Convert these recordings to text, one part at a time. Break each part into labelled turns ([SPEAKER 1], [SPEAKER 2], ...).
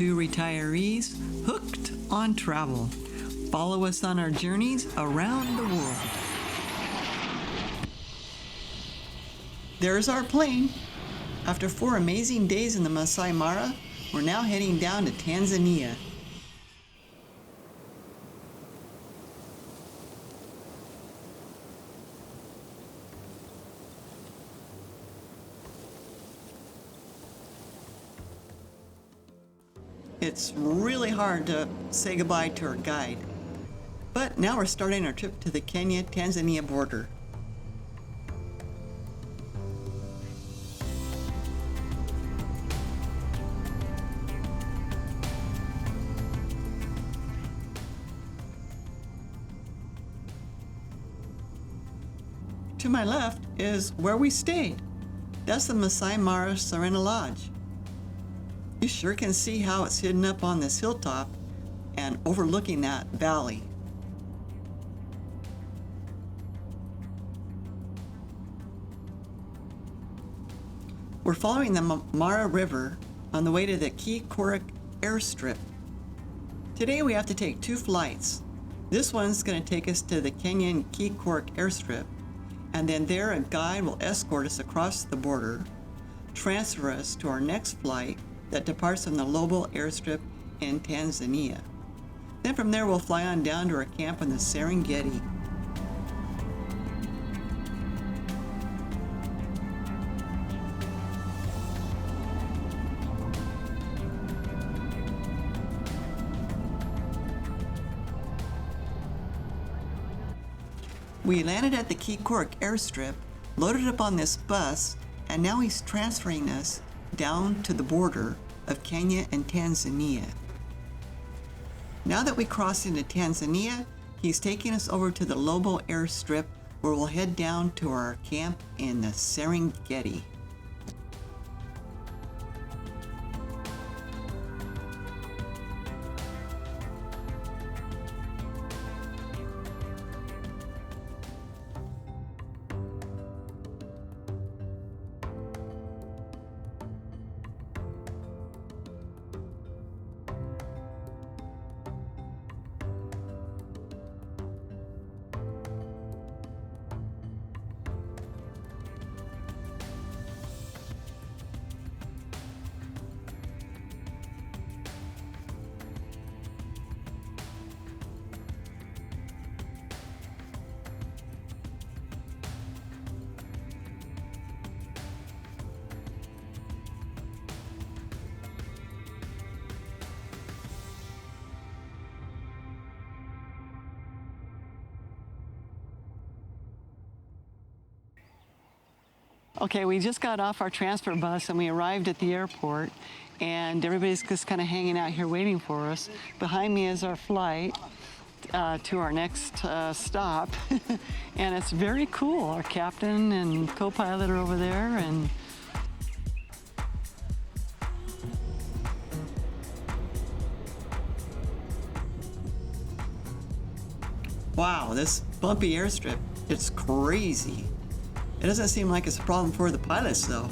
[SPEAKER 1] two retirees hooked on travel. Follow us on our journeys around the world. There's our plane. After 4 amazing days in the Masai Mara, we're now heading down to Tanzania. It's really hard to say goodbye to our guide. But now we're starting our trip to the Kenya-Tanzania border. To my left is where we stayed. That's the Masai Mara Serena Lodge. You sure can see how it's hidden up on this hilltop and overlooking that valley. We're following the Mara River on the way to the Ngorongoro airstrip. Today we have to take 2 flights. This one's going to take us to the Kenyan Ngorongoro airstrip, and then there a guide will escort us across the border, transfer us to our next flight that departs from the Lobo airstrip in Tanzania. Then from there we'll fly on down to our camp in the Serengeti. We landed at the Ngorongoro airstrip, loaded up on this bus, and now he's transferring us down to the border of Kenya and Tanzania. Now that we crossed into Tanzania, he's taking us over to the Lobo airstrip where we'll head down to our camp in the Serengeti. Okay, we just got off our transfer bus and we arrived at the airport, and everybody's just kind of hanging out here waiting for us. Behind me is our flight to our next stop, and it's very cool. Our captain and co-pilot are over there, and wow, this bumpy airstrip, it's crazy. It doesn't seem like it's a problem for the pilots, though.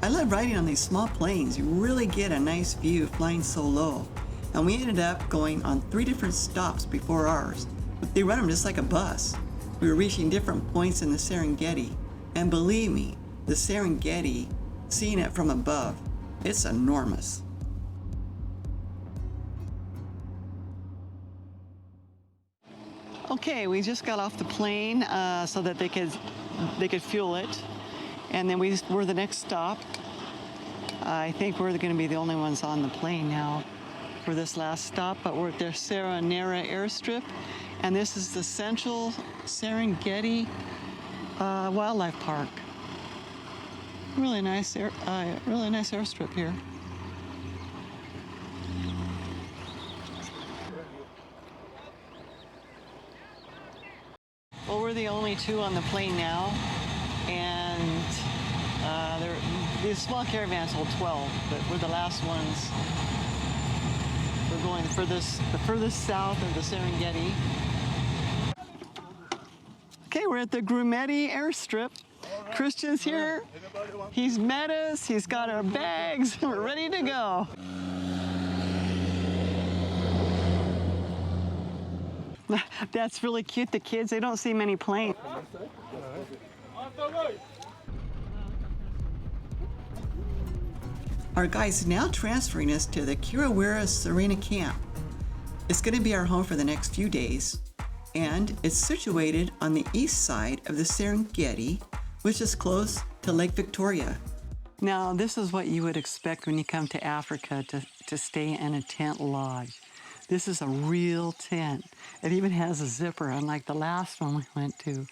[SPEAKER 1] I love riding on these small planes. You really get a nice view flying so low. And we ended up going on 3 different stops before ours. But they run them just like a bus. We were reaching different points in the Serengeti. And believe me, the Serengeti, seeing it from above, it's enormous. Okay, we just got off the plane so that they could fuel it, and then we're the next stop. I think we're going to be the only ones on the plane now for this last stop, but we're at their Serengeti airstrip, and this is the Central Serengeti Wildlife Park. Really nice airstrip here. Well, we're the only 2 on the plane now, and these small caravans hold 12, but we're the last ones. We're going the furthest south of the Serengeti. Okay, we're at the Ngorongoro airstrip, Christian's here. He's met us. He's got our bags. We're ready to go. That's really cute. The kids, they don't see many planes. Our guide's now transferring us to the Kirawira Serena camp. It's going to be our home for the next few days, and it's situated on the east side of the Serengeti, which is close to Lake Victoria. Now, this is what you would expect when you come to Africa to stay in a tent lodge. This is a real tent. It even has a zipper, unlike the last one we went to.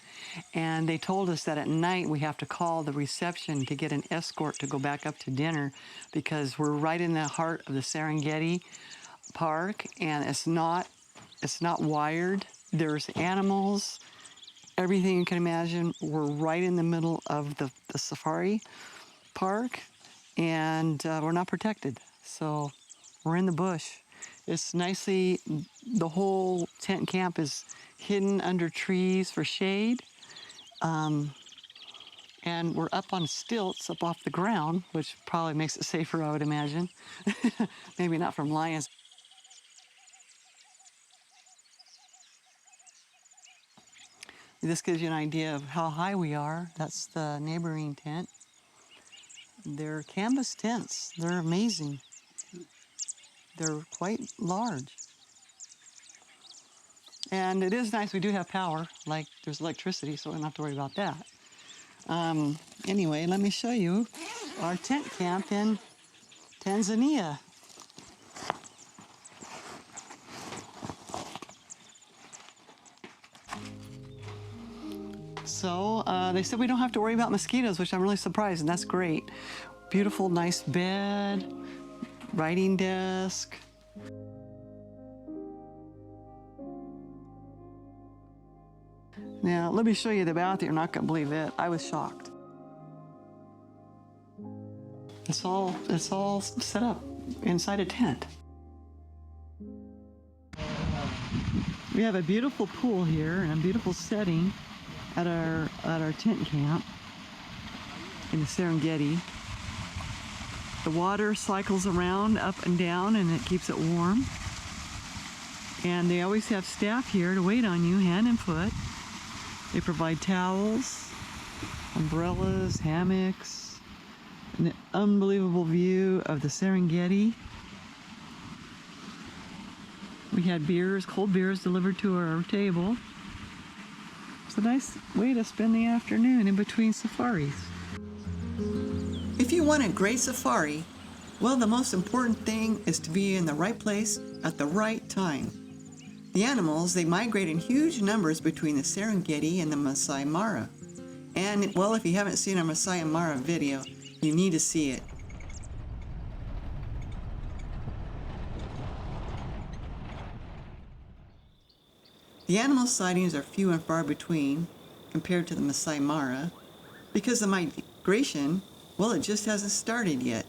[SPEAKER 1] And they told us that at night we have to call the reception to get an escort to go back up to dinner, because we're right in the heart of the Serengeti park, and it's not wired. There's animals, everything you can imagine. We're right in the middle of the safari park, and we're not protected. So we're in the bush. It's nicely, the whole tent camp is hidden under trees for shade. And we're up on stilts up off the ground, which probably makes it safer, I would imagine. Maybe not from lions. This gives you an idea of how high we are. That's the neighboring tent. They're canvas tents. They're amazing. They're quite large. And it is nice, we do have power, like there's electricity, so we don't have to worry about that. Anyway, let me show you our tent camp in Tanzania. So they said we don't have to worry about mosquitoes, which I'm really surprised, and that's great. Beautiful, nice bed, writing desk. Now, let me show you the bath. You're not going to believe it. I was shocked. It's all set up inside a tent. We have a beautiful pool here and a beautiful setting at our tent camp in the Serengeti. The water cycles around up and down, and it keeps it warm. And they always have staff here to wait on you, hand and foot. They provide towels, umbrellas, hammocks, an unbelievable view of the Serengeti. We had beers, cold beers delivered to our table. It's a nice way to spend the afternoon in between safaris. If you want a great safari, well, the most important thing is to be in the right place at the right time. The animals, they migrate in huge numbers between the Serengeti and the Masai Mara. And, well, if you haven't seen our Masai Mara video, you need to see it. The animal sightings are few and far between compared to the Masai Mara, because the migration, well, it just hasn't started yet.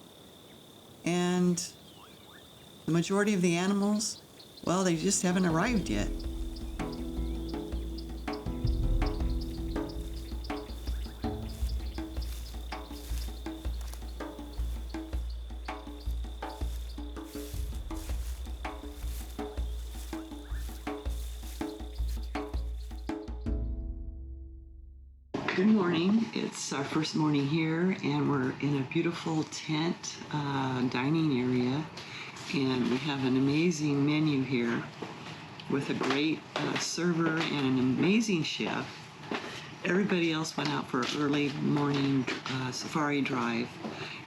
[SPEAKER 1] And the majority of the animals, well, they just haven't arrived yet. Good morning. It's our first morning here, and we're in a beautiful tent dining area, and we have an amazing menu here with a great server and an amazing chef. Everybody else went out for an early morning safari drive,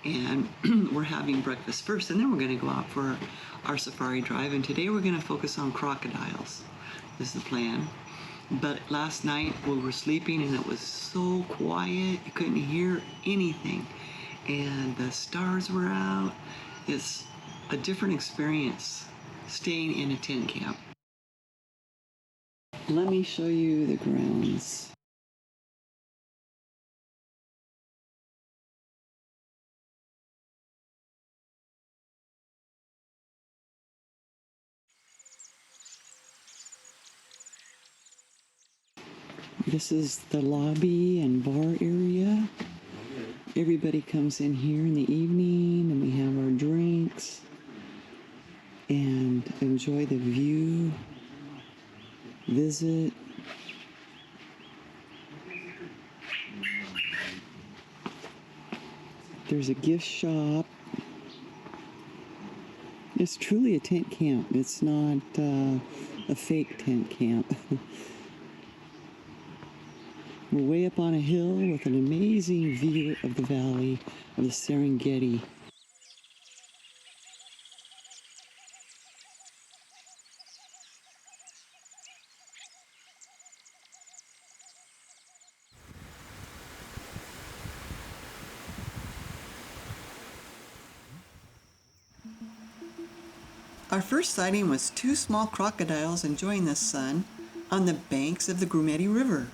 [SPEAKER 1] and we're having breakfast first, and then we're going to go out for our safari drive. And today we're going to focus on crocodiles. This is the plan. But last night we were sleeping, and it was so quiet, you couldn't hear anything. And the stars were out. It's a different experience staying in a tent camp. Let me show you the grounds. This is the lobby and bar area. Everybody comes in here in the evening and we have our drinks and enjoy the view, visit. There's a gift shop. It's truly a tent camp. It's not a fake tent camp. We're way up on a hill with an amazing view of the valley of the Serengeti. Our first sighting was two small crocodiles enjoying the sun on the banks of the Ngorongoro River.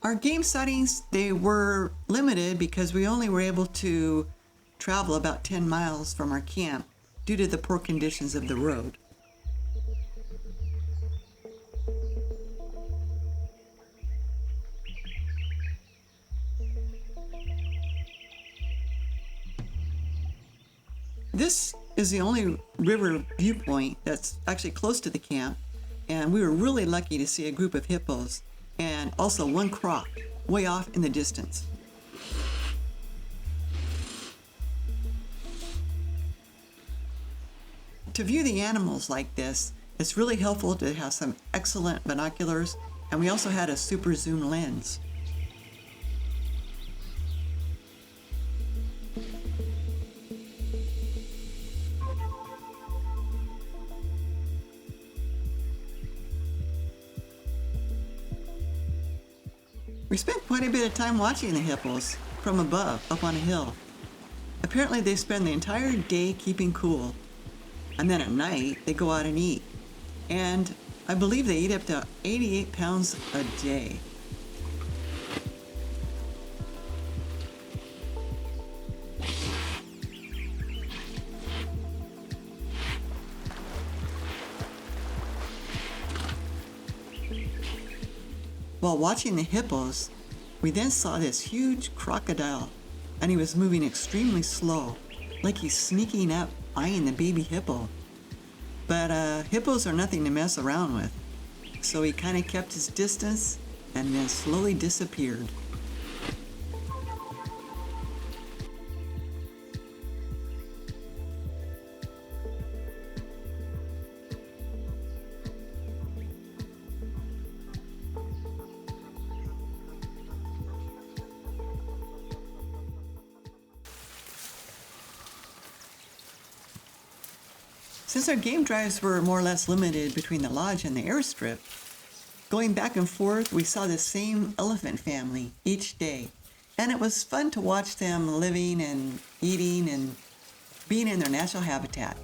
[SPEAKER 1] Our game sightings, they were limited because we only were able to travel about 10 miles from our camp due to the poor conditions of the road. This is the only river viewpoint that's actually close to the camp, and we were really lucky to see a group of hippos and also one croc way off in the distance. To view the animals like this, it's really helpful to have some excellent binoculars, and we also had a super zoom lens. We spent quite a bit of time watching the hippos from above, up on a hill. Apparently they spend the entire day keeping cool, and then at night they go out and eat. And I believe they eat up to 88 pounds a day. While watching the hippos, we then saw this huge crocodile, and he was moving extremely slow, like he's sneaking up, eyeing the baby hippo. But hippos are nothing to mess around with, so he kind of kept his distance and then slowly disappeared. Since our game drives were more or less limited between the lodge and the airstrip, going back and forth, we saw the same elephant family each day. And it was fun to watch them living and eating and being in their natural habitat.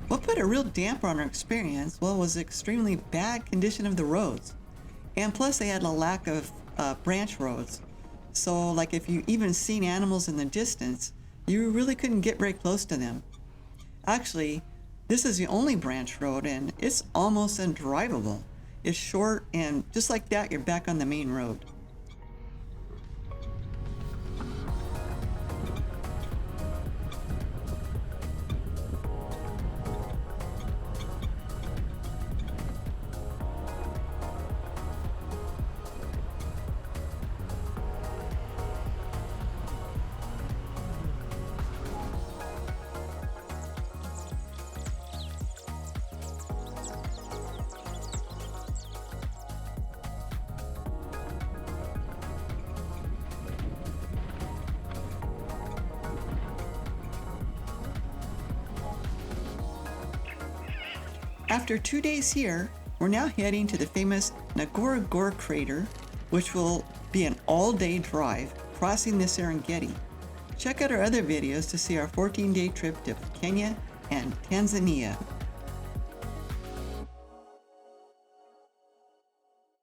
[SPEAKER 1] What put a real damper on our experience, well, was the extremely bad condition of the roads. And plus they had a lack of branch roads. So like if you even seen animals in the distance, you really couldn't get very close to them. Actually, this is the only branch road and it's almost undrivable. It's short and just like that, you're back on the main road. After 2 days here, we're now heading to the famous Ngorongoro crater, which will be an all-day drive crossing the Serengeti. Check out our other videos to see our 14-day trip to Kenya and Tanzania.